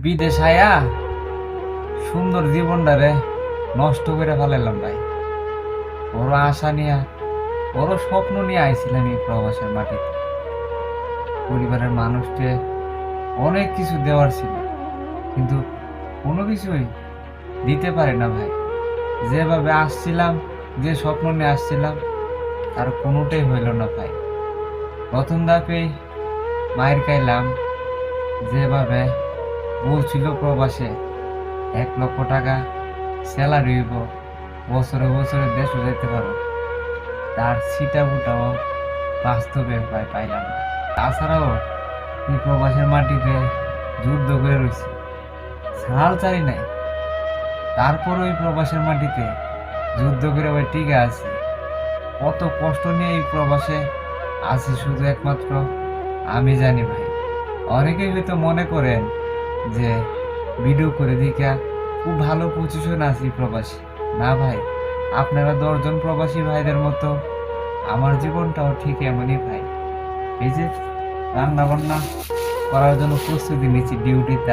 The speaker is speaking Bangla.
বিদেশ আয়া সুন্দর জীবনটারে নষ্ট করে ফেলাইলাম ভাই। বড় আশা নিয়ে, বড় স্বপ্ন নিয়ে আইছিলাম এই প্রবাসের মাটিতে। পরিবারের মানুষকে অনেক কিছু দেওয়ার ছিল, কিন্তু কোনো কিছুই দিতে পারে না ভাই। যেভাবে আসছিলাম, যে স্বপ্ন নিয়ে আসছিলাম, তার কোনোটাই হইল না ভাই। প্রথম ধাপেই মায়ের খাইলাম। যেভাবে বলছিল প্রবাসে 1 লক্ষ টাকা স্যালারি হইব, বছরে বছরে দেশও যেতে পারো, তার ছিটা ফুটাও বাস্তবে ভাই পাইলাম না। তাছাড়াও এই প্রবাসের মাটিতে যুদ্ধ করে রয়েছে, ছাড় চাই নাই, তারপর ওই প্রবাসের মাটিতে যুদ্ধ করে ভাই টিকে আছে। কত কষ্ট নিয়ে এই প্রবাসে আছি শুধু একমাত্র আমি জানি ভাই। অনেকেই হয়তো মনে করেন যে ভিডিও করে দিকা খুব ভালো পজিশন আছি প্রবাসী। না ভাই, আপনারা 10 জন প্রবাসী ভাইদের মতো আমার জীবনটাও ঠিক এমনই ভাই। এই যে রান্না বান্না করার জন্য প্রস্তুতি নিচ্ছি ডিউটিতে।